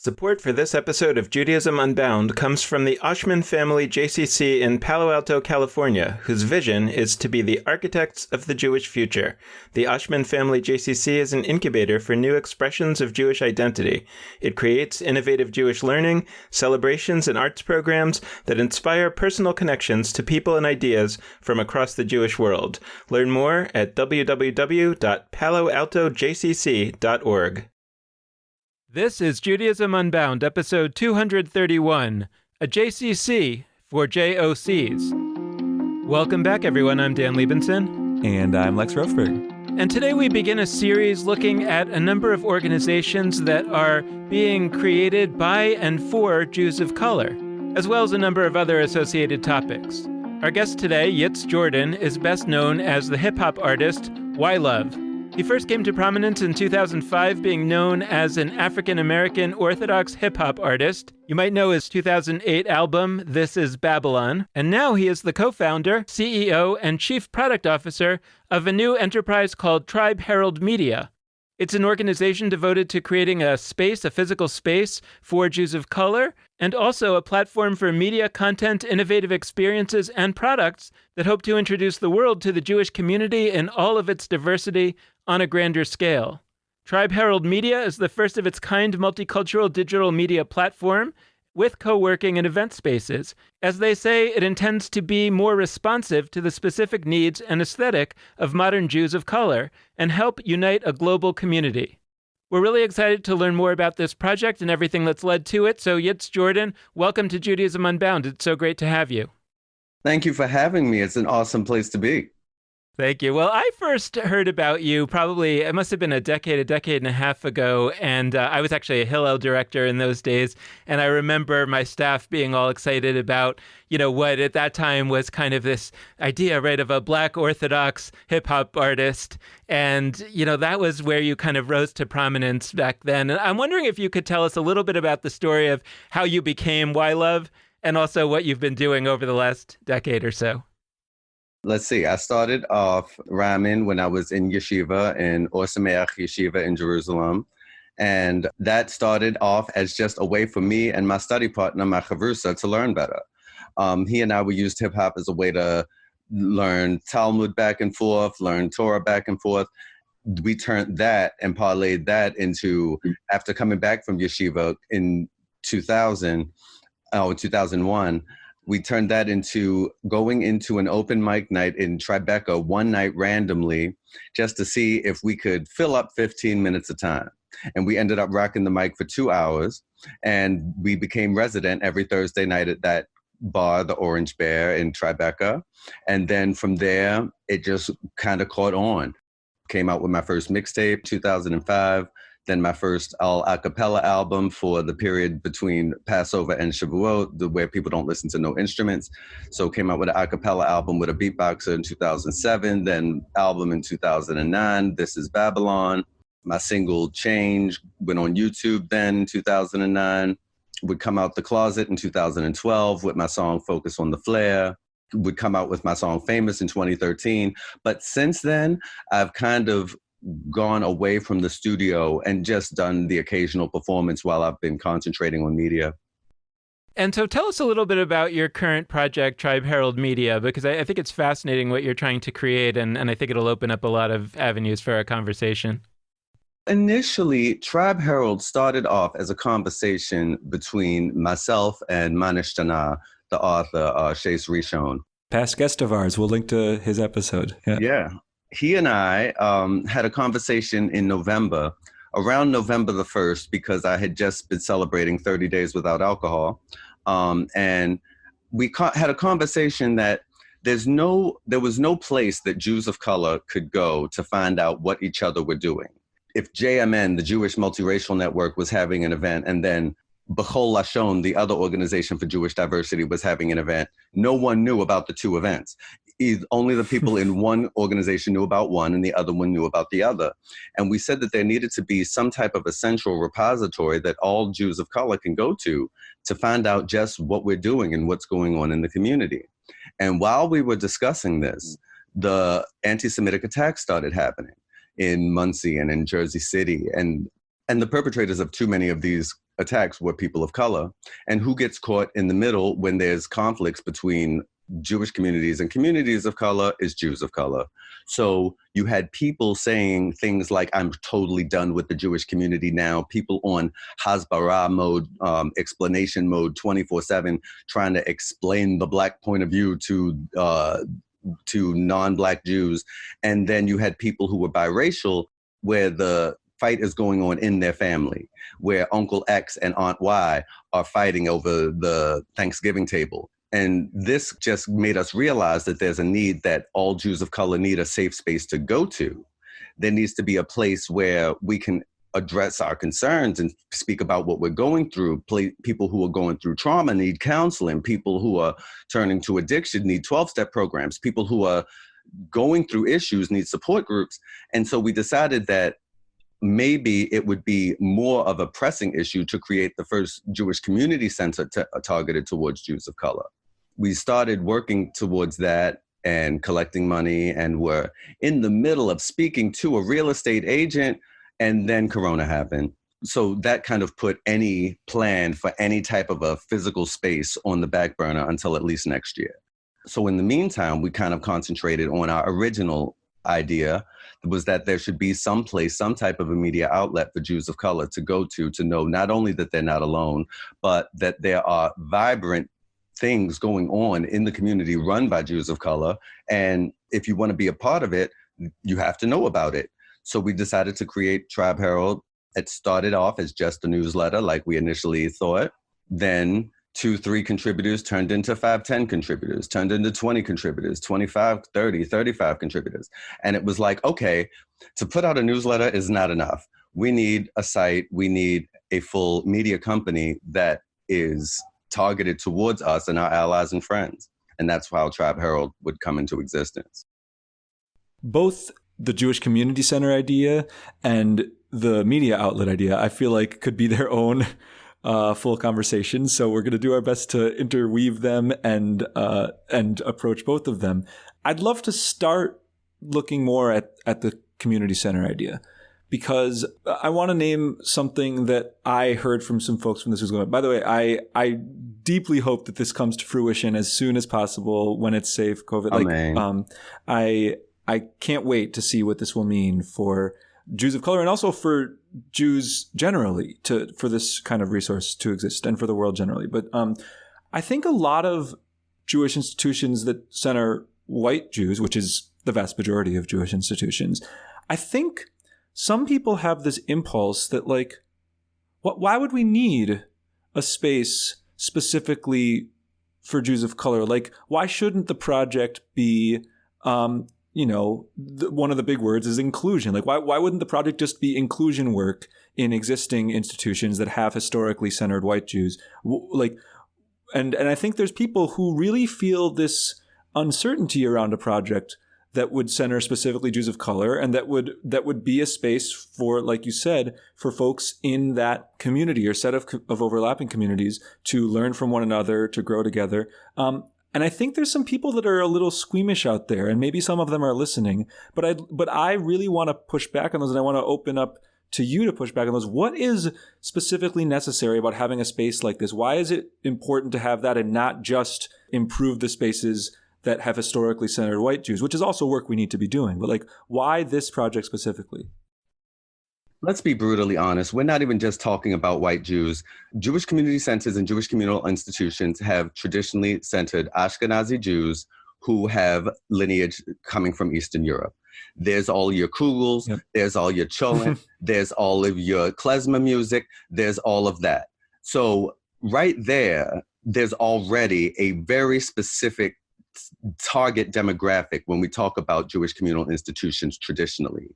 Support for this episode of Judaism Unbound comes from the Oshman family JCC in Palo Alto, California, whose vision is to be the architects of the Jewish future. The Oshman family JCC is an incubator for new expressions of Jewish identity. It creates innovative Jewish learning, celebrations, and arts programs that inspire personal connections to people and ideas from across the Jewish world. Learn more at www.paloaltojcc.org. This is Judaism Unbound, episode 231, a JCC for JOCs. Welcome back, everyone. I'm Dan Liebenson. And I'm Lex Rofberg. And today we begin a series looking at a number of organizations that are being created by and for Jews of color, as well as a number of other associated topics. Our guest today, Yitz Jordan, is best known as the hip-hop artist Y-Love. He first came to prominence in 2005, being known as an African-American Orthodox hip-hop artist. You might know his 2008 album, This Is Babylon. And now he is the co-founder, CEO, and chief product officer of a new enterprise called Tribe Herald Media. It's an organization devoted to creating a space, a physical space, for Jews of color, and also a platform for media content, innovative experiences, and products that hope to introduce the world to the Jewish community in all of its diversity on a grander scale. Tribe Herald Media is the first of its kind multicultural digital media platform with co-working and event spaces. As they say, it intends to be more responsive to the specific needs and aesthetic of modern Jews of color and help unite a global community. We're really excited to learn more about this project and everything that's led to it. So Yitz Jordan, welcome to Judaism Unbound. It's so great to have you. Thank you for having me. It's an awesome place to be. Thank you. Well, I first heard about you probably, it must have been a decade and a half ago, and I was actually a Hillel director in those days, and I remember my staff being all excited about, what at that time was kind of this idea, right, of a Black Orthodox hip-hop artist, and, that was where you kind of rose to prominence back then. And I'm wondering if you could tell us a little bit about the story of how you became Y-Love, and also what you've been doing over the last decade or so. Let's see. I started off rhyming when I was in yeshiva, in Or Sameach Yeshiva in Jerusalem. And that started off as just a way for me and my study partner, my chavrusa, to learn better. He and I, we used hip hop as a way to learn Talmud back and forth, learn Torah back and forth. We turned that and parlayed that into, after coming back from yeshiva in 2001, we turned that into going into an open mic night in Tribeca one night randomly, just to see if we could fill up 15 minutes of time. And we ended up rocking the mic for 2 hours, and we became resident every Thursday night at that bar, the Orange Bear in Tribeca. And then from there, it just kind of caught on. Came out with my first mixtape, 2005. Then my first all a cappella album for the period between Passover and Shavuot, where people don't listen to no instruments. So came out with an a cappella album with a beatboxer in 2007, then album in 2009, This Is Babylon. My single Change went on YouTube then in 2009. Would come out the closet in 2012 with my song Focus on the Flare. Would come out with my song Famous in 2013. But since then, I've kind of gone away from the studio and just done the occasional performance while I've been concentrating on media. And so tell us a little bit about your current project, Tribe Herald Media, because I think it's fascinating what you're trying to create, and I think it'll open up a lot of avenues for our conversation. Initially, Tribe Herald started off as a conversation between myself and Manish Tana, the author, Shais Rishon. Past guest of ours. We'll link to his episode. Yeah. He and I had a conversation in November, around November the 1st, because I had just been celebrating 30 days without alcohol. And we had a conversation that there was no place that Jews of color could go to find out what each other were doing. If JMN, the Jewish Multiracial Network, was having an event, and then B'chol Lashon, the other organization for Jewish diversity, was having an event, no one knew about the two events. Only the people in one organization knew about one and the other one knew about the other. And we said that there needed to be some type of a central repository that all Jews of color can go to find out just what we're doing and what's going on in the community. And while we were discussing this, the anti-Semitic attacks started happening in Muncie and in Jersey City. And the perpetrators of too many of these attacks were people of color. And who gets caught in the middle when there's conflicts between Jewish communities and communities of color is Jews of color. So you had people saying things like, I'm totally done with the Jewish community now. People on Hasbara mode, explanation mode 24/7, trying to explain the Black point of view to non-Black Jews. And then you had people who were biracial, where the fight is going on in their family, where Uncle X and Aunt Y are fighting over the Thanksgiving table. And this just made us realize that there's a need that all Jews of color need a safe space to go to. There needs to be a place where we can address our concerns and speak about what we're going through. People who are going through trauma need counseling. People who are turning to addiction need 12-step programs. People who are going through issues need support groups. And so we decided that maybe it would be more of a pressing issue to create the first Jewish community center targeted towards Jews of color. We started working towards that and collecting money, and were in the middle of speaking to a real estate agent, and then Corona happened. So that kind of put any plan for any type of a physical space on the back burner until at least next year. So in the meantime, we kind of concentrated on our original idea, was that there should be some place, some type of a media outlet for Jews of color to go to know not only that they're not alone, but that there are vibrant things going on in the community run by Jews of color. And if you want to be a part of it, you have to know about it. So we decided to create Tribe Herald. It started off as just a newsletter like we initially thought. Then 2-3 contributors turned into 5-10 contributors, turned into 20 contributors, 25, 30, 35 contributors. And it was like, okay, to put out a newsletter is not enough. We need a site. We need a full media company that is targeted towards us and our allies and friends. And that's how Tribe Herald would come into existence. Both the Jewish Community Center idea and the media outlet idea, I feel like could be their own full conversation. So we're going to do our best to interweave them and approach both of them. I'd love to start looking more at the community center idea, because I want to name something that I heard from some folks when this was going on. By the way, I deeply hope that this comes to fruition as soon as possible when it's safe. COVID. I can't wait to see what this will mean for Jews of color and also for Jews generally for this kind of resource to exist, and for the world generally. But I think a lot of Jewish institutions that center white Jews, which is the vast majority of Jewish institutions, I think some people have this impulse that, like, why would we need a space specifically for Jews of color? Like, why shouldn't the project be, one of the big words is inclusion. Like, why wouldn't the project just be inclusion work in existing institutions that have historically centered white Jews? And I think there's people who really feel this uncertainty around a project that would center specifically Jews of color, and that would be a space for, like you said, for folks in that community or set of overlapping communities to learn from one another, to grow together. And I think there's some people that are a little squeamish out there, and maybe some of them are listening. But I really want to push back on those, and I want to open up to you to push back on those. What is specifically necessary about having a space like this? Why is it important to have that and not just improve the spaces that have historically centered white Jews, which is also work we need to be doing? But, like, why this project specifically? Let's be brutally honest. We're not even just talking about white Jews. Jewish community centers and Jewish communal institutions have traditionally centered Ashkenazi Jews who have lineage coming from Eastern Europe. There's all your Kugels, yep. There's all your Cholent, there's all of your klezmer music, there's all of that. So right there's already a very specific target demographic when we talk about Jewish communal institutions traditionally.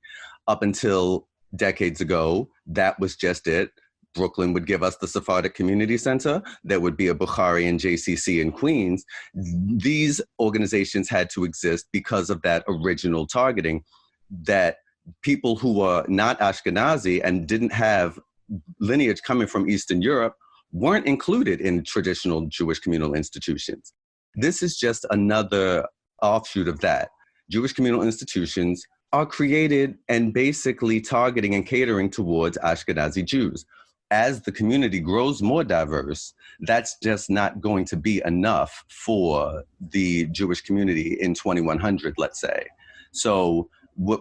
Up until decades ago, that was just it. Brooklyn would give us the Sephardic Community Center. There would be a Bukhari and JCC in Queens. These organizations had to exist because of that original targeting, that people who were not Ashkenazi and didn't have lineage coming from Eastern Europe weren't included in traditional Jewish communal institutions. This is just another offshoot of that. Jewish communal institutions are created and basically targeting and catering towards Ashkenazi Jews. as the community grows more diverse, that's just not going to be enough for the Jewish community in 2100, let's say. So what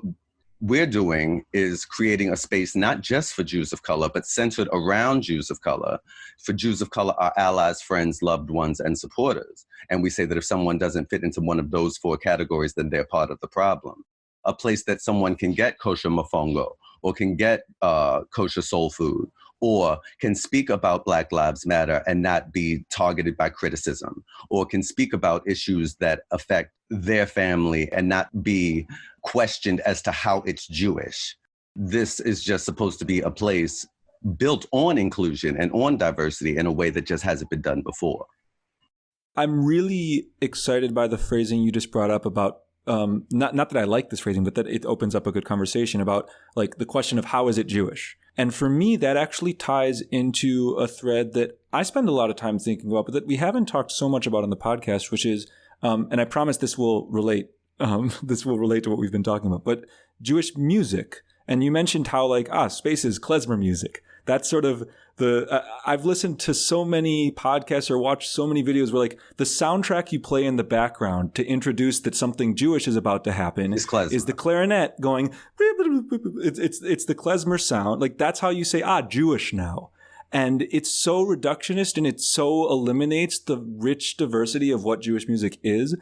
we're doing is creating a space not just for Jews of color, but centered around Jews of color. For Jews of color, our allies, friends, loved ones, and supporters. And we say that if someone doesn't fit into one of those 4 categories, then they're part of the problem. A place that someone can get kosher mofongo, or can get kosher soul food, or can speak about Black Lives Matter and not be targeted by criticism, or can speak about issues that affect their family and not be questioned as to how it's Jewish. This is just supposed to be a place built on inclusion and on diversity in a way that just hasn't been done before. I'm really excited by the phrasing you just brought up about not that I like this phrasing, but that it opens up a good conversation about like the question of how is it Jewish? And for me, that actually ties into a thread that I spend a lot of time thinking about, but that we haven't talked so much about on the podcast, which is, and I promise this will relate to what we've been talking about, but Jewish music. And you mentioned how like, space is klezmer music. That's sort of I've listened to so many podcasts or watched so many videos where like the soundtrack you play in the background to introduce that something Jewish is about to happen is the clarinet going, it's the klezmer sound. Like that's how you say, Jewish now. And it's so reductionist and it so eliminates the rich diversity of what Jewish music is,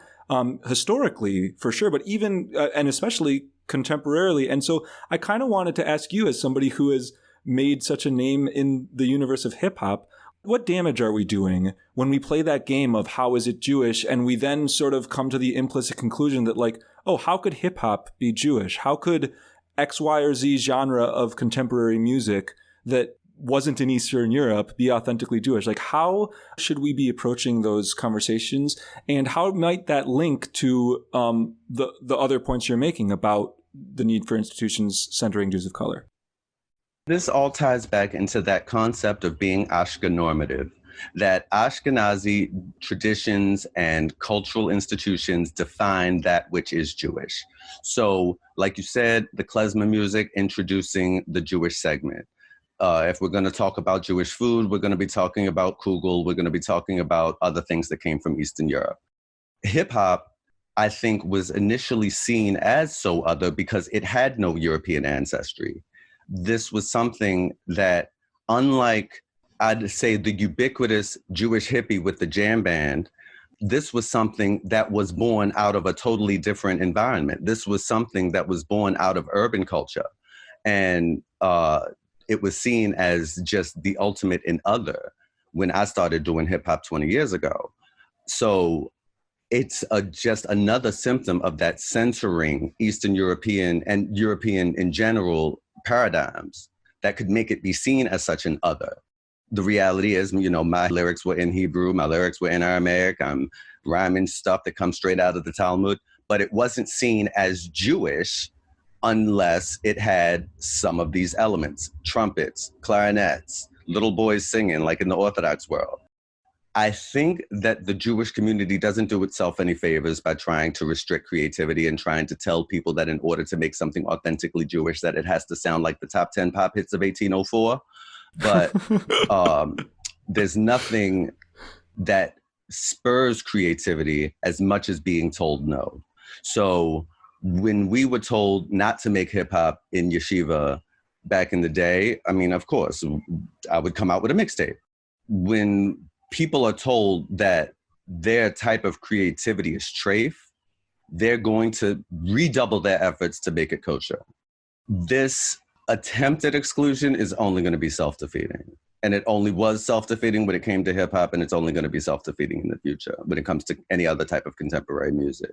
historically for sure, but even, and especially contemporarily. And so I kind of wanted to ask you as somebody who has made such a name in the universe of hip hop, what damage are we doing when we play that game of how is it Jewish? And we then sort of come to the implicit conclusion that like, how could hip hop be Jewish? How could X, Y, or Z genre of contemporary music that wasn't in Eastern Europe be authentically Jewish? Like how should we be approaching those conversations? And how might that link to the other points you're making about the need for institutions centering Jews of color? This all ties back into that concept of being Ashkenormative, that Ashkenazi traditions and cultural institutions define that which is Jewish. So, like you said, the klezmer music introducing the Jewish segment. If we're going to talk about Jewish food, we're going to be talking about kugel. We're going to be talking about other things that came from Eastern Europe. Hip hop, I think, was initially seen as so other because it had no European ancestry. This was something that, unlike, I'd say, the ubiquitous Jewish hippie with the jam band, this was something that was born out of a totally different environment. This was something that was born out of urban culture. And it was seen as just the ultimate in other when I started doing hip hop 20 years ago. So it's just another symptom of that centering Eastern European and European in general paradigms that could make it be seen as such an other. The reality is, my lyrics were in Hebrew, my lyrics were in Aramaic, I'm rhyming stuff that comes straight out of the Talmud, but it wasn't seen as Jewish unless it had some of these elements, trumpets, clarinets, little boys singing like in the Orthodox world. I think that the Jewish community doesn't do itself any favors by trying to restrict creativity and trying to tell people that in order to make something authentically Jewish, that it has to sound like the top 10 pop hits of 1804. But there's nothing that spurs creativity as much as being told no. So when we were told not to make hip hop in yeshiva back in the day, I mean, of course, I would come out with a mixtape. When people are told that their type of creativity is treif, they're going to redouble their efforts to make it kosher. This attempt at exclusion is only going to be self-defeating. And it only was self-defeating when it came to hip hop, and it's only going to be self-defeating in the future when it comes to any other type of contemporary music.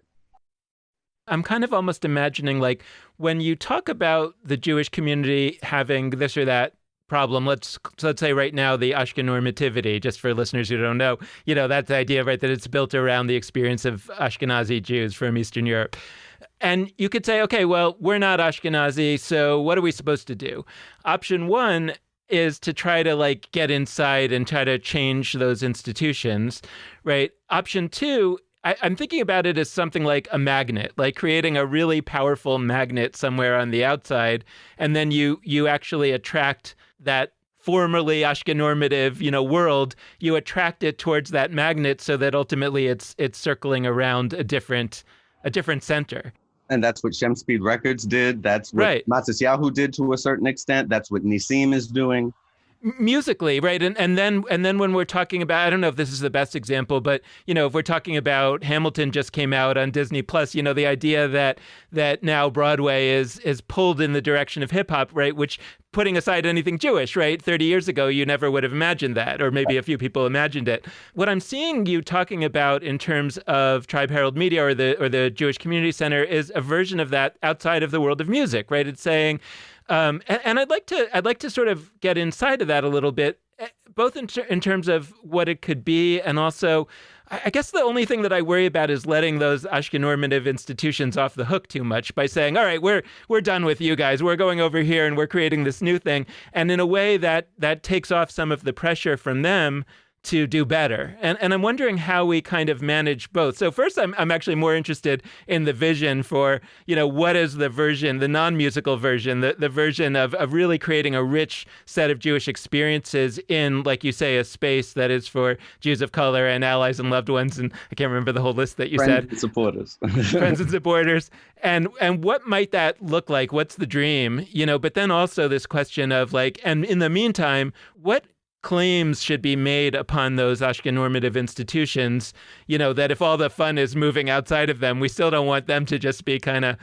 I'm kind of almost imagining like when you talk about the Jewish community having this or that problem, let's say right now the Ashkenormativity, just for listeners who don't know, that's the idea, right, that it's built around the experience of Ashkenazi Jews from Eastern Europe. And you could say, okay, well, we're not Ashkenazi, so what are we supposed to do? Option one is to try to like get inside and try to change those institutions, right? Option two, I'm thinking about it as something like a magnet, like creating a really powerful magnet somewhere on the outside, and then you actually attract that formerly Ashkenormative, world, you attract it towards that magnet so that ultimately it's circling around a different center. And that's what Shem Speed Records did. That's what Right. Matisyahu did to a certain extent. That's what Nissim is doing. Musically, right? And then when we're talking about, I don't know if this is the best example, but if we're talking about Hamilton just came out on Disney Plus, the idea that now Broadway is pulled in the direction of hip hop, right? Which, putting aside anything Jewish, right? 30 years ago, you never would have imagined that, or maybe a few people imagined it. What I'm seeing you talking about in terms of Tribe Herald Media or the Jewish Community Center is a version of that outside of the world of music, right? It's saying, and I'd like to sort of get inside of that a little bit, both in terms of what it could be, and also, I guess the only thing that I worry about is letting those Ashkenormative institutions off the hook too much by saying, all right, we're done with you guys. We're going over here and we're creating this new thing. And in a way that takes off some of the pressure from them to do better. And I'm wondering how we kind of manage both. So first, I'm actually more interested in the vision for, what is the version, the non-musical version, the version of really creating a rich set of Jewish experiences in, like you say, a space that is for Jews of color and allies and loved ones. And I can't remember the whole list that you said. Friends and supporters. Friends and supporters. And what might that look like? What's the dream? But then also this question of and in the meantime, what claims should be made upon those Ashkenormative institutions, that if all the fun is moving outside of them, we still don't want them to just be kind of,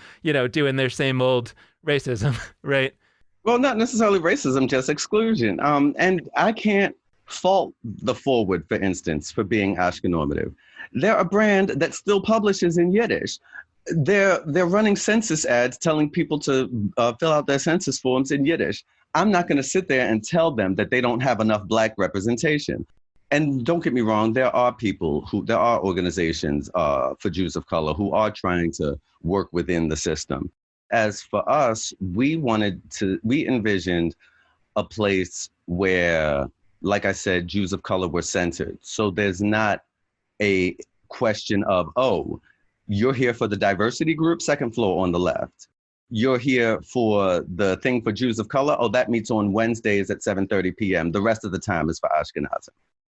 doing their same old racism, right? Well, not necessarily racism, just exclusion. And I can't fault the Forward, for instance, for being Ashkenormative. They're a brand that still publishes in Yiddish. They're running census ads telling people to fill out their census forms in Yiddish. I'm not going to sit there and tell them that they don't have enough Black representation. And don't get me wrong, there are organizations for Jews of color who are trying to work within the system. As for us, we envisioned a place where, like I said, Jews of color were centered. So there's not a question of, oh, you're here for the diversity group, second floor on the left. You're here for the thing for Jews of color. Oh, that meets on Wednesdays at 7:30 p.m. The rest of the time is for Ashkenazim.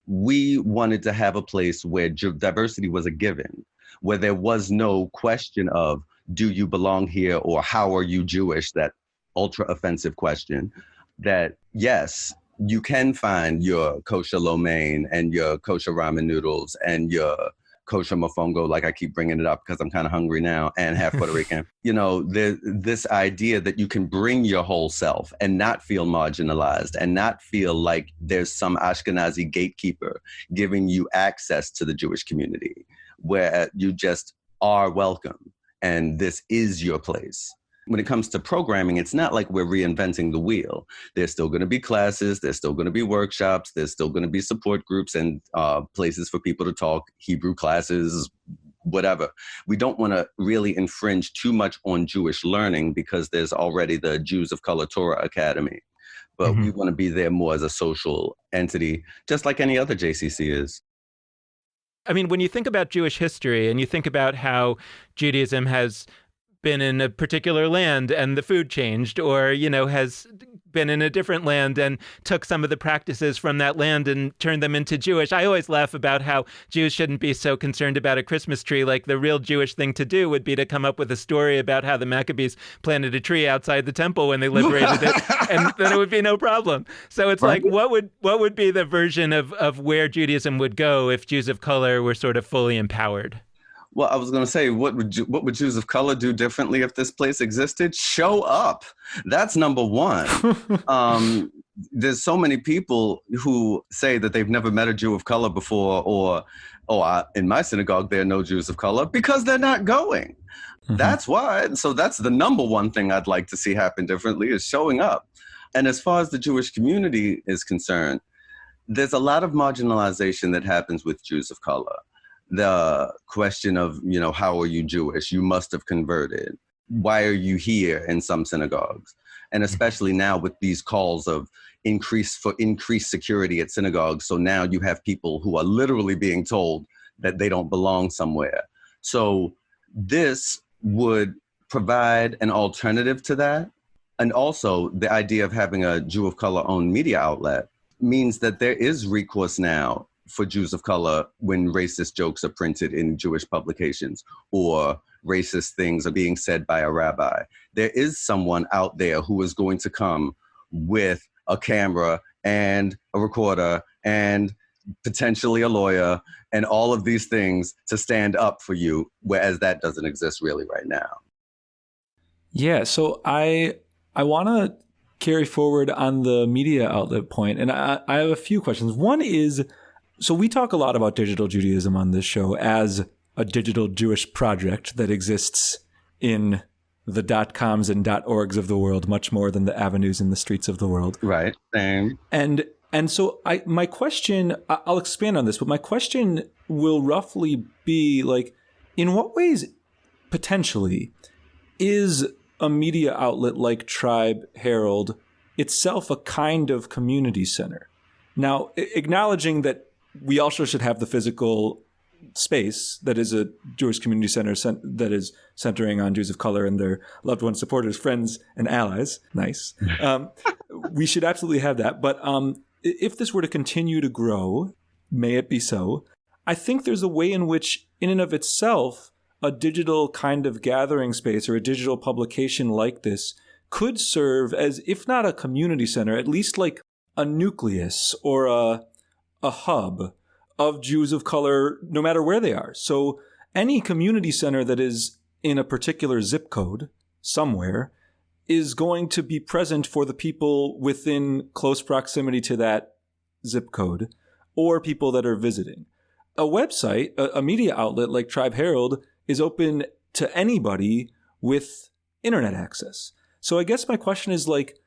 We wanted to have a place where diversity was a given, where there was no question of, do you belong here, or how are you Jewish? That ultra offensive question. That yes, you can find your kosher lo mein and your kosher ramen noodles and your kosher mofongo, like I keep bringing it up because I'm kind of hungry now, and half Puerto Rican. This idea that you can bring your whole self and not feel marginalized and not feel like there's some Ashkenazi gatekeeper giving you access to the Jewish community, where you just are welcome and this is your place. When it comes to programming, it's not like we're reinventing the wheel. There's still going to be classes, there's still going to be workshops, there's still going to be support groups and places for people to talk, Hebrew classes, whatever. We don't want to really infringe too much on Jewish learning because there's already the Jews of Color Torah Academy. But we want to be there more as a social entity, just like any other JCC is. I mean, when you think about Jewish history and you think about how Judaism has been in a particular land and the food changed, or, has been in a different land and took some of the practices from that land and turned them into Jewish. I always laugh about how Jews shouldn't be so concerned about a Christmas tree. Like, the real Jewish thing to do would be to come up with a story about how the Maccabees planted a tree outside the temple when they liberated it, and then it would be no problem. So it's like, what would be the version of where Judaism would go if Jews of color were sort of fully empowered? Well, I was going to say, what would Jews of color do differently if this place existed? Show up. That's number one. There's so many people who say that they've never met a Jew of color before, or, in my synagogue, there are no Jews of color, because they're not going. That's why. So that's the number one thing I'd like to see happen differently, is showing up. And as far as the Jewish community is concerned, there's a lot of marginalization that happens with Jews of color. The question of, how are you Jewish? You must have converted. Why are you here in some synagogues? And especially now with these calls of increased security at synagogues. So now you have people who are literally being told that they don't belong somewhere. So this would provide an alternative to that. And also, the idea of having a Jew of color owned media outlet means that there is recourse now for Jews of color when racist jokes are printed in Jewish publications or racist things are being said by a rabbi. There is someone out there who is going to come with a camera and a recorder and potentially a lawyer and all of these things to stand up for you, whereas that doesn't exist really right now. Yeah, so I want to carry forward on the media outlet point, and I have a few questions. One is, so we talk a lot about digital Judaism on this show as a digital Jewish project that exists in the .coms and .orgs of the world much more than the avenues and the streets of the world. Right, same. And so my question, I'll expand on this, but my question will roughly be like, in what ways potentially is a media outlet like Tribe Herald itself a kind of community center? Now, acknowledging that we also should have the physical space that is a Jewish community center that is centering on Jews of color and their loved ones, supporters, friends, and allies. Nice. We should absolutely have that. But if this were to continue to grow, may it be so, I think there's a way in which, in and of itself, a digital kind of gathering space or a digital publication like this could serve as, if not a community center, at least like a nucleus or a hub of Jews of color, no matter where they are. So any community center that is in a particular zip code somewhere is going to be present for the people within close proximity to that zip code or people that are visiting. A website, a media outlet like Tribe Herald, is open to anybody with internet access. So I guess my question is like,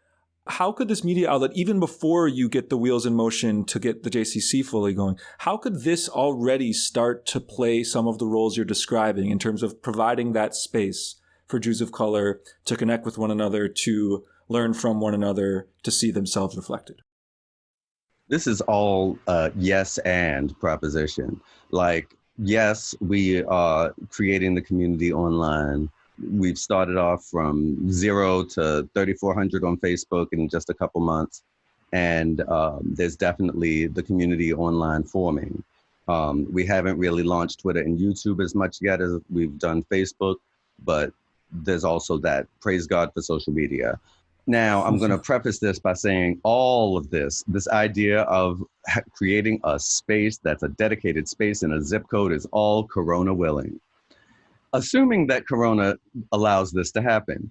how could this media outlet, even before you get the wheels in motion to get the JCC fully going, how could this already start to play some of the roles you're describing in terms of providing that space for Jews of color to connect with one another, to learn from one another, to see themselves reflected? This is all yes and proposition. Like, yes, we are creating the community online. We've started off from 0 to 3,400 on Facebook in just a couple months. And there's definitely the community online forming. We haven't really launched Twitter and YouTube as much yet as we've done Facebook, but there's also that. Praise God for social media. Now, I'm going to preface this by saying all of this idea of creating a space that's a dedicated space in a zip code is all Corona willing. Assuming that Corona allows this to happen,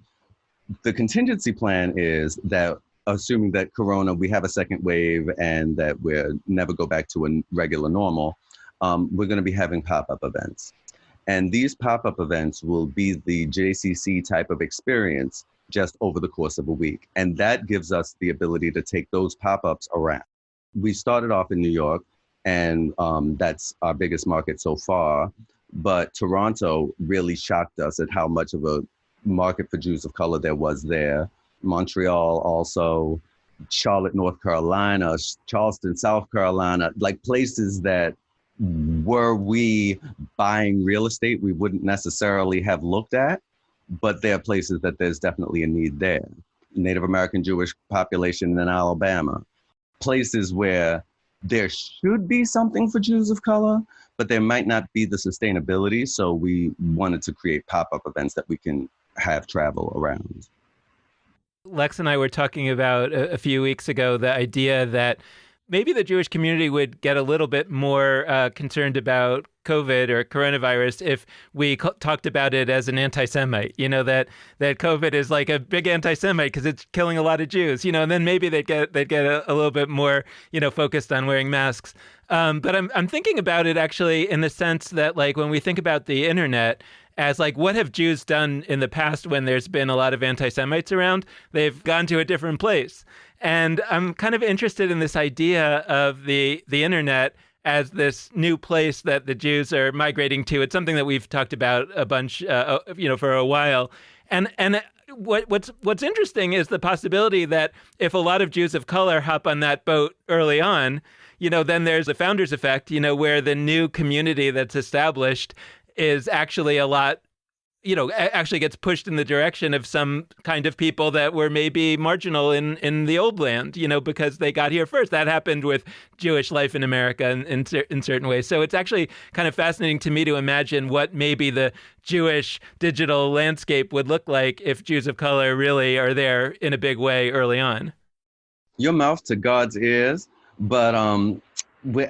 the contingency plan is that, assuming that Corona, we have a second wave and that we'll never go back to a regular normal, we're going to be having pop-up events. And these pop-up events will be the JCC type of experience just over the course of a week. And that gives us the ability to take those pop-ups around. We started off in New York, and that's our biggest market so far. But Toronto really shocked us at how much of a market for Jews of color there was there. Montreal also, Charlotte, North Carolina, Charleston, South Carolina, like places that were we buying real estate we wouldn't necessarily have looked at, but there are places that there's definitely a need there. Native American Jewish population in Alabama, places where there should be something for Jews of color, but there might not be the sustainability. So we wanted to create pop-up events that we can have travel around. Lex and I were talking about a few weeks ago the idea that maybe the Jewish community would get a little bit more concerned about COVID or coronavirus if we talked about it as an anti-Semite, that COVID is like a big anti-Semite because it's killing a lot of Jews, and then maybe they'd get a little bit more, focused on wearing masks. But I'm thinking about it actually in the sense that, like, when we think about the internet as like, what have Jews done in the past when there's been a lot of anti-Semites around? They've gone to a different place. And I'm kind of interested in this idea of the internet as this new place that the Jews are migrating to. It's something that we've talked about a bunch, for a while. And what's interesting is the possibility that if a lot of Jews of color hop on that boat early on, then there's a founder's effect, where the new community that's established is actually a lot actually gets pushed in the direction of some kind of people that were maybe marginal in the old land, because they got here first. That happened with Jewish life in America in certain ways. So it's actually kind of fascinating to me to imagine what maybe the Jewish digital landscape would look like if Jews of color really are there in a big way early on. Your mouth to God's ears. But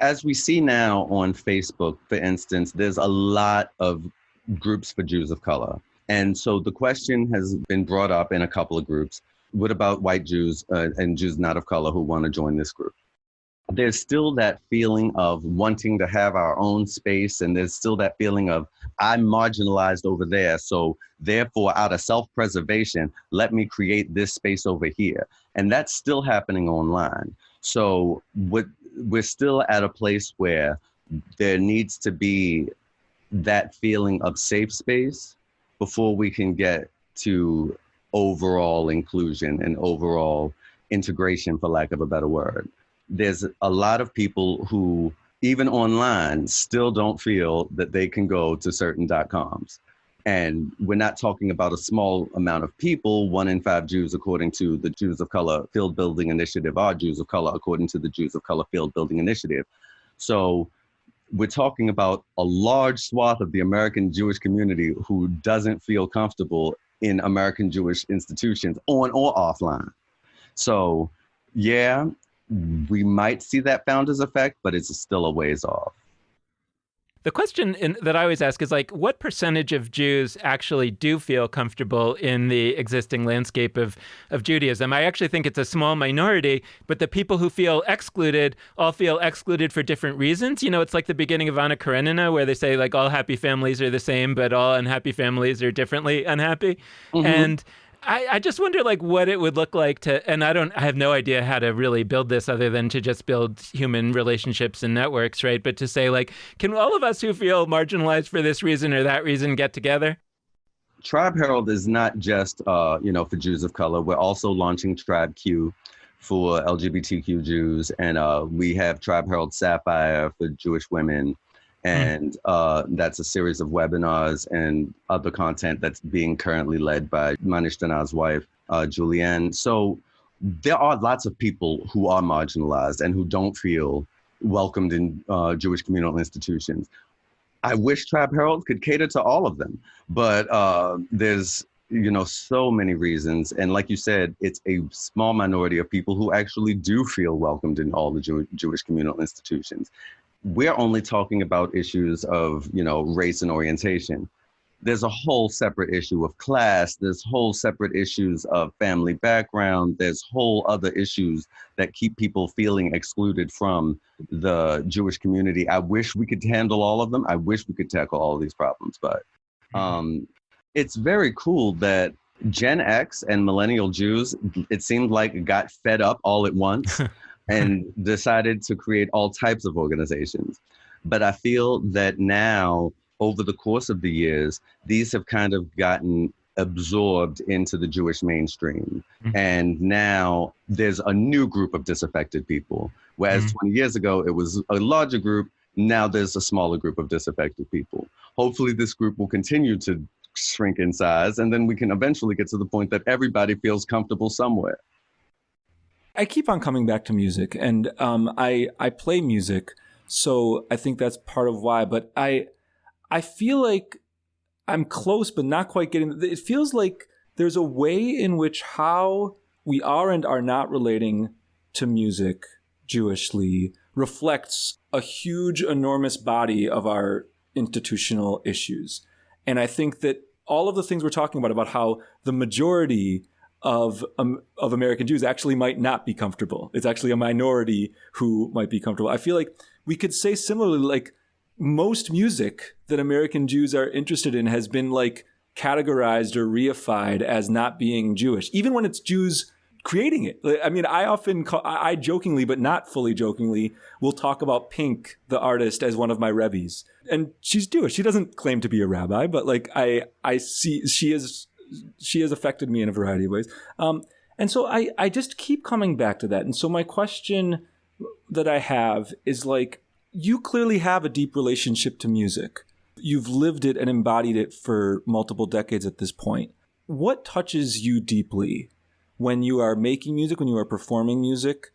as we see now on Facebook, for instance, there's a lot of groups for Jews of color. And so the question has been brought up in a couple of groups. What about white Jews and Jews not of color who want to join this group? There's still that feeling of wanting to have our own space. And there's still that feeling of I'm marginalized over there. So therefore, out of self-preservation, let me create this space over here. And that's still happening online. So we're still at a place where there needs to be that feeling of safe space before we can get to overall inclusion and overall integration, for lack of a better word. There's a lot of people who, even online, still don't feel that they can go to certain .coms. And we're not talking about a small amount of people. 1 in 5 Jews, according to the Jews of Color Field Building Initiative, are Jews of color, according to the Jews of Color Field Building Initiative. So we're talking about a large swath of the American Jewish community who doesn't feel comfortable in American Jewish institutions, on or offline. So, yeah, we might see that founders effect, but it's still a ways off. The question that I always ask is what percentage of Jews actually do feel comfortable in the existing landscape of Judaism? I actually think it's a small minority, but the people who feel excluded all feel excluded for different reasons. It's like the beginning of Anna Karenina, where they say all happy families are the same, but all unhappy families are differently unhappy. Mm-hmm. And I just wonder what it would look like and I have no idea how to really build this other than to just build human relationships and networks, right? But to say can all of us who feel marginalized for this reason or that reason get together? Tribe Herald is not just, for Jews of color. We're also launching Tribe Q for LGBTQ Jews. And we have Tribe Herald Sapphire for Jewish women. And that's a series of webinars and other content that's being currently led by Manish Dana's wife, Julianne. So there are lots of people who are marginalized and who don't feel welcomed in Jewish communal institutions. I wish Tribe Herald could cater to all of them, but there's so many reasons. And like you said, it's a small minority of people who actually do feel welcomed in all the Jewish communal institutions. We're only talking about issues of, race and orientation. There's a whole separate issue of class. There's whole separate issues of family background. There's whole other issues that keep people feeling excluded from the Jewish community. I wish we could handle all of them. I wish we could tackle all of these problems, but it's very cool that Gen X and millennial Jews, it seemed like, got fed up all at once. And decided to create all types of organizations. But I feel that now, over the course of the years, these have kind of gotten absorbed into the Jewish mainstream. Mm-hmm. And now there's a new group of disaffected people. Whereas 20 years ago, it was a larger group. Now there's a smaller group of disaffected people. Hopefully this group will continue to shrink in size. And then we can eventually get to the point that everybody feels comfortable somewhere. I keep on coming back to music, and I play music, so I think that's part of why. But I feel like I'm close, but not quite getting. It feels like there's a way in which how we are and are not relating to music Jewishly reflects a huge, enormous body of our institutional issues. And I think that all of the things we're talking about how the majority of American Jews actually might not be comfortable. It's actually a minority who might be comfortable. I feel like we could say similarly, most music that American Jews are interested in has been categorized or reified as not being Jewish, even when it's Jews creating it. I mean, I jokingly, but not fully jokingly, will talk about Pink, the artist, as one of my rebbes. And she's Jewish. She doesn't claim to be a rabbi, but I see she has affected me in a variety of ways. And so I just keep coming back to that. And so my question that I have is you clearly have a deep relationship to music, You've lived it and embodied it for multiple decades at this point. What touches you deeply when you are making music, when you are performing music,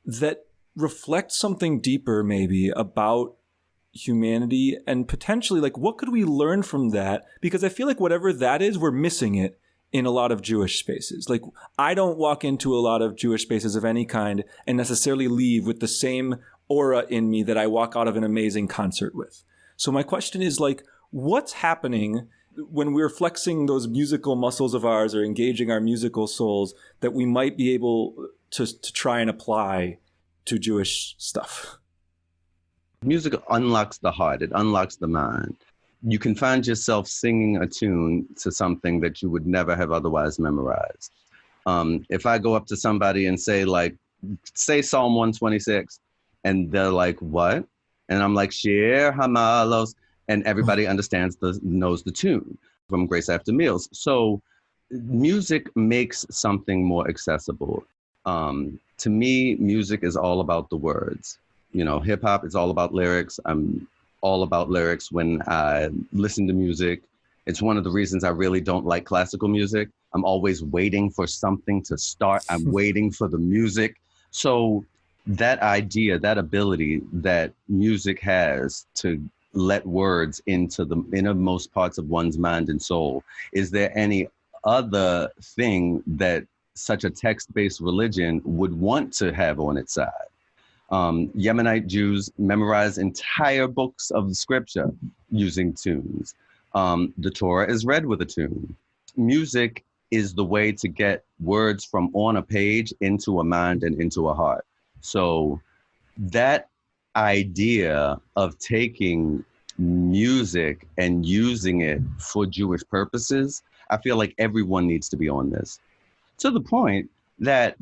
that reflects something deeper maybe about humanity, and potentially like what could we learn from that? Because I feel like whatever that is, we're missing it in a lot of Jewish spaces. Like I don't walk into a lot of Jewish spaces of any kind and necessarily leave with the same aura in me that I walk out of an amazing concert with. So my question is like, what's happening when we're flexing those musical muscles of ours or engaging our musical souls that we might be able to try and apply to Jewish stuff? Music unlocks the heart. It unlocks the mind. You can find yourself singing a tune to something that you would never have otherwise memorized. If I go up to somebody and say Psalm 126, and they're like, what? And I'm like, Shir Hamalos, and everybody knows the tune from Grace After Meals. So music makes something more accessible. To me, music is all about the words. You know, hip hop is all about lyrics. I'm all about lyrics when I listen to music. It's one of the reasons I really don't like classical music. I'm always waiting for something to start. I'm waiting for the music. So that idea, that ability that music has to let words into the innermost parts of one's mind and soul, is there any other thing that such a text-based religion would want to have on its side? Yemenite Jews memorize entire books of the scripture using tunes. The Torah is read with a tune. Music is the way to get words from on a page into a mind and into a heart. So that idea of taking music and using it for Jewish purposes, I feel like everyone needs to be on this. To the point that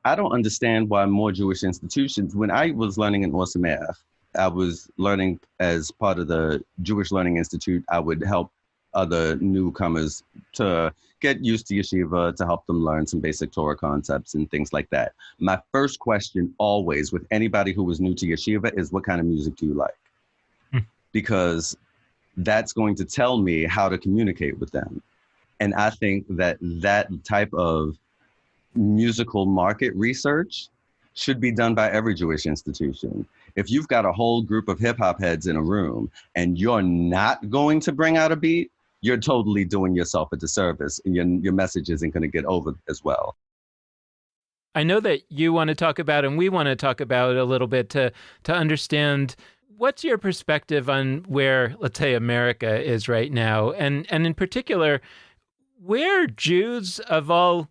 I don't understand why more Jewish institutions, when I was learning in Orsamer, I was learning as part of the Jewish Learning Institute. I would help other newcomers to get used to yeshiva, to help them learn some basic Torah concepts and things like that. My first question always with anybody who was new to yeshiva is, what kind of music do you like? Because that's going to tell me how to communicate with them. And I think that that type of musical market research should be done by every Jewish institution. If you've got a whole group of hip hop heads in a room and you're not going to bring out a beat, you're totally doing yourself a disservice, and your message isn't going to get over as well. I know that you want to talk about, and we want to talk about a little bit to understand what's your perspective on where, let's say, America is right now, and in particular, where Jews of all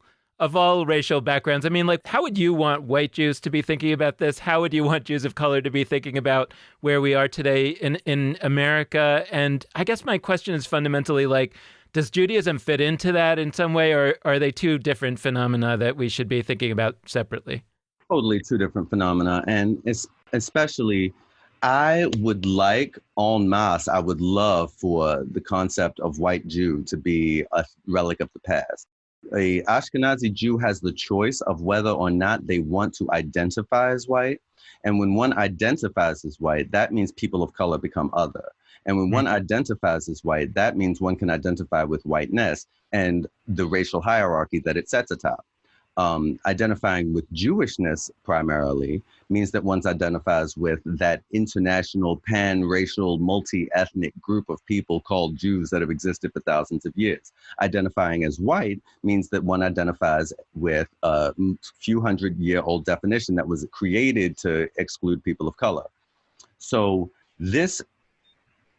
racial backgrounds. I mean, like, how would you want white Jews to be thinking about this? How would you want Jews of color to be thinking about where we are today in America? And I guess my question is fundamentally like, does Judaism fit into that in some way, or are they two different phenomena that we should be thinking about separately? Totally two different phenomena. And especially, I would like en masse, I would love for the concept of white Jew to be a relic of the past. A Ashkenazi Jew has the choice of whether or not they want to identify as white. And when one identifies as white, that means people of color become other. And when one identifies as white, that means one can identify with whiteness and the racial hierarchy that it sets atop. Identifying with Jewishness primarily means that one identifies with that international pan-racial multi-ethnic group of people called Jews that have existed for thousands of years. Identifying as white means that one identifies with a few hundred-year-old definition that was created to exclude people of color. So this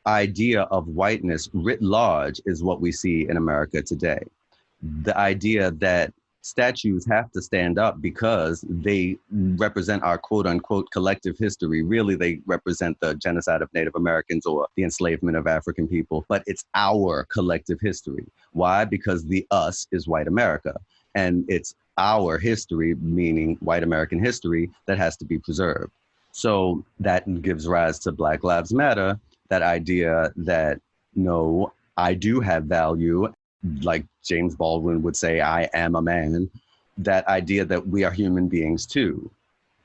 idea of whiteness writ large is what we see in America today. The idea that statues have to stand up because they represent our quote unquote collective history. Really, they represent the genocide of Native Americans or the enslavement of African people, but it's our collective history. Why? Because the us is white America, and it's our history, meaning white American history, that has to be preserved. So that gives rise to Black Lives Matter, that idea that, no, I do have value. Like James Baldwin would say, I am a man, that idea that we are human beings too.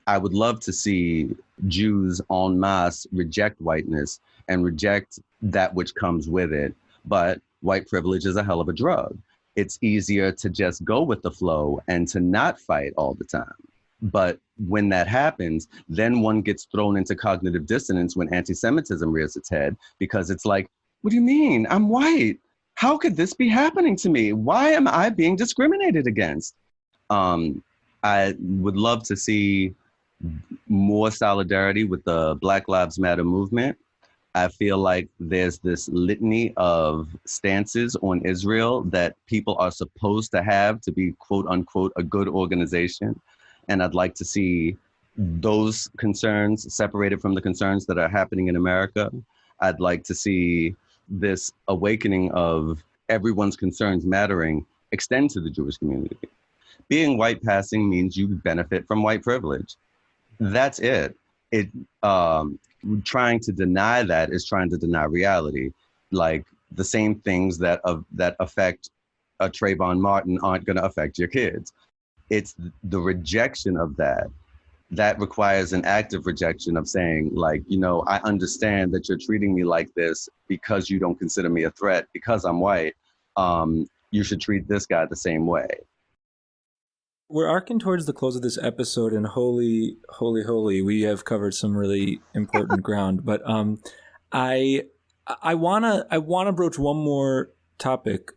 I would love to see Jews en masse reject whiteness and reject that which comes with it. But white privilege is a hell of a drug. It's easier to just go with the flow and to not fight all the time. But when that happens, then one gets thrown into cognitive dissonance when anti-Semitism rears its head, because it's like, what do you mean? I'm white. How could this be happening to me? Why am I being discriminated against? I would love to see more solidarity with the Black Lives Matter movement. I feel like there's this litany of stances on Israel that people are supposed to have to be, quote unquote, a good organization. And I'd like to see those concerns separated from the concerns that are happening in America. I'd like to see this awakening of everyone's concerns mattering extend to the Jewish community. Being white passing means you benefit from white privilege. That's it. Trying to deny that is trying to deny reality. Like the same things that affect a Trayvon Martin aren't going to affect your kids. It's the rejection of that requires an active rejection of saying, like, you know, I understand that you're treating me like this because you don't consider me a threat because I'm white. You should treat this guy the same way. We're arcing towards the close of this episode, and holy, we have covered some really important ground. But I wanna broach one more topic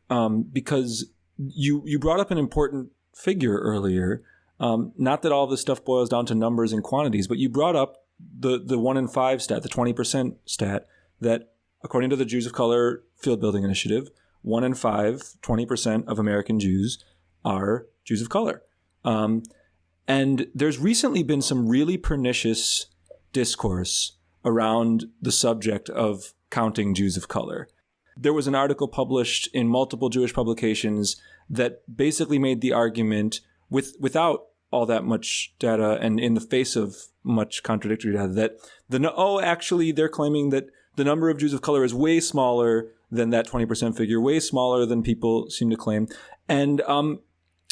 because you brought up an important figure earlier. Not that all this stuff boils down to numbers and quantities, but you brought up the 1 in 5 stat, the 20% stat, that according to the Jews of Color Field Building Initiative, 1 in 5, 20% of American Jews are Jews of color. And there's recently been some really pernicious discourse around the subject of counting Jews of color. There was an article published in multiple Jewish publications that basically made the argument, without all that much data and in the face of much contradictory data, that actually they're claiming that the number of Jews of color is way smaller than that 20% figure, way smaller than people seem to claim. And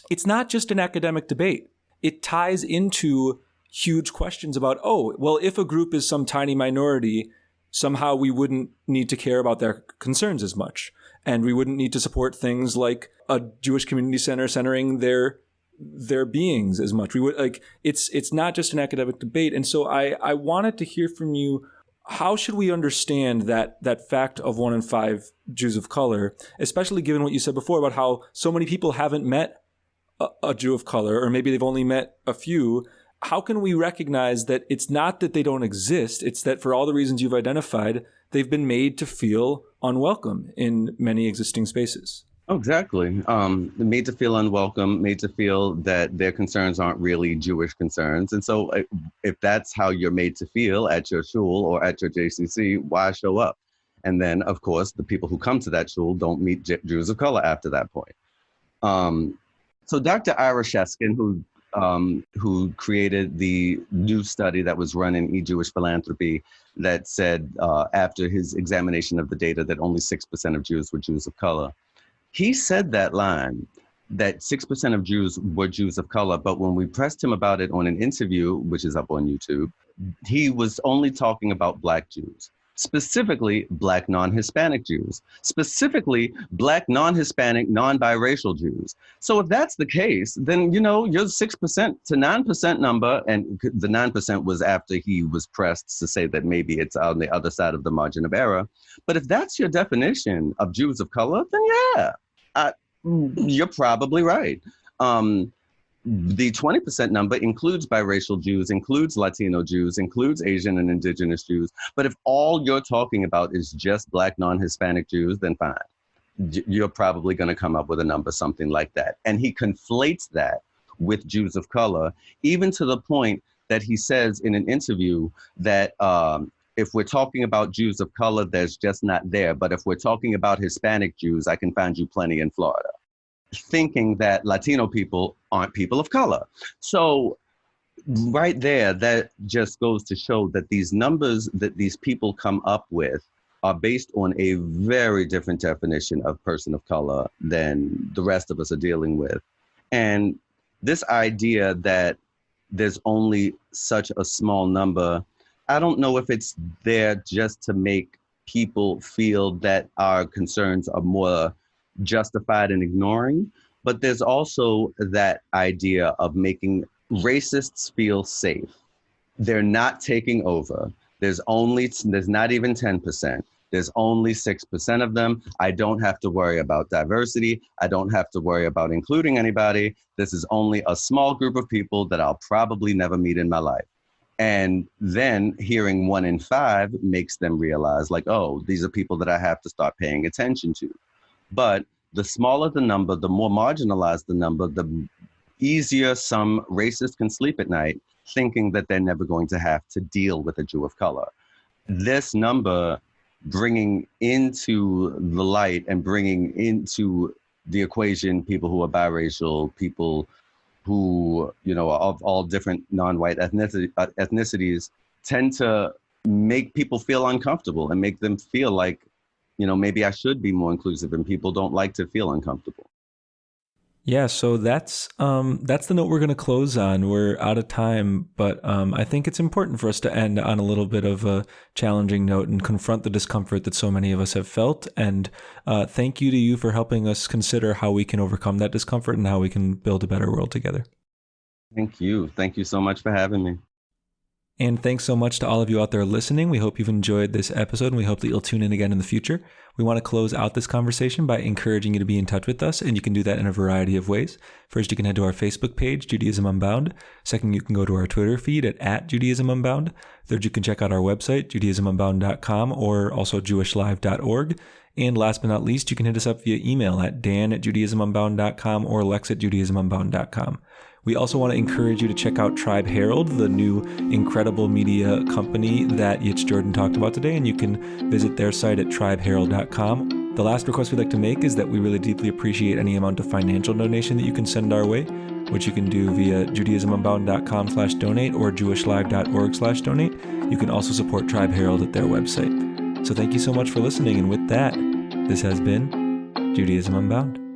it's not just an academic debate. It ties into huge questions about, if a group is some tiny minority, somehow we wouldn't need to care about their concerns as much. And we wouldn't need to support things like a Jewish community center centering their beings as much. We would it's not just an academic debate. And so I wanted to hear from you, how should we understand that fact of 1 in 5 Jews of color, especially given what you said before about how so many people haven't met a Jew of color, or maybe they've only met a few. How can we recognize that it's not that they don't exist, it's that for all the reasons you've identified, they've been made to feel unwelcome in many existing spaces? Oh, exactly. Made to feel unwelcome, made to feel that their concerns aren't really Jewish concerns. And so if that's how you're made to feel at your shul or at your JCC, why show up? And then, of course, the people who come to that shul don't meet Jews of color after that point. So Dr. Ira Sheskin, who created the new study that was run in E-Jewish Philanthropy that said after his examination of the data that only 6% of Jews were Jews of color, he said that line, that 6% of Jews were Jews of color, but when we pressed him about it on an interview, which is up on YouTube, he was only talking about Black Jews. Specifically Black non-Hispanic Jews, specifically Black non-Hispanic, non-biracial Jews. So if that's the case, then, you know, your 6% to 9% number, and the 9% was after he was pressed to say that maybe it's on the other side of the margin of error. But if that's your definition of Jews of color, then yeah, you're probably right. The 20% number includes biracial Jews, includes Latino Jews, includes Asian and indigenous Jews. But if all you're talking about is just Black non-Hispanic Jews, then fine. You're probably going to come up with a number, something like that. And he conflates that with Jews of color, even to the point that he says in an interview that if we're talking about Jews of color, there's just not there. But if we're talking about Hispanic Jews, I can find you plenty in Florida. Thinking that Latino people aren't people of color. So right there, that just goes to show that these numbers that these people come up with are based on a very different definition of person of color than the rest of us are dealing with. And this idea that there's only such a small number. I don't know if it's there just to make people feel that our concerns are more justified in ignoring, but there's also that idea of making racists feel safe. They're not taking over. There's not even 10%. There's only 6% of them. I don't have to worry about diversity. I don't have to worry about including anybody. This is only a small group of people that I'll probably never meet in my life. And then hearing 1 in 5 makes them realize, like, oh, these are people that I have to start paying attention to. But the smaller the number, the more marginalized the number, the easier some racists can sleep at night, thinking that they're never going to have to deal with a Jew of color. This number bringing into the light and bringing into the equation people who are biracial, people who, are of all different non-white ethnicities, tend to make people feel uncomfortable and make them feel like, maybe I should be more inclusive, and people don't like to feel uncomfortable. Yeah, so that's the note we're going to close on. We're out of time, but I think it's important for us to end on a little bit of a challenging note and confront the discomfort that so many of us have felt. And thank you to you for helping us consider how we can overcome that discomfort and how we can build a better world together. Thank you. Thank you so much for having me. And thanks so much to all of you out there listening. We hope you've enjoyed this episode, and we hope that you'll tune in again in the future. We want to close out this conversation by encouraging you to be in touch with us, and you can do that in a variety of ways. First, you can head to our Facebook page, Judaism Unbound. Second, you can go to our Twitter feed at Judaism Unbound. Third, you can check out our website, judaismunbound.com, or also jewishlive.org. And last but not least, you can hit us up via email at dan@judaismunbound.com or lex@judaismunbound.com. We also want to encourage you to check out Tribe Herald, the new incredible media company that Yitz Jordan talked about today, and you can visit their site at tribeherald.com. The last request we'd like to make is that we really deeply appreciate any amount of financial donation that you can send our way, which you can do via judaismunbound.com/donate or jewishlive.org/donate. You can also support Tribe Herald at their website. So thank you so much for listening, and with that, this has been Judaism Unbound.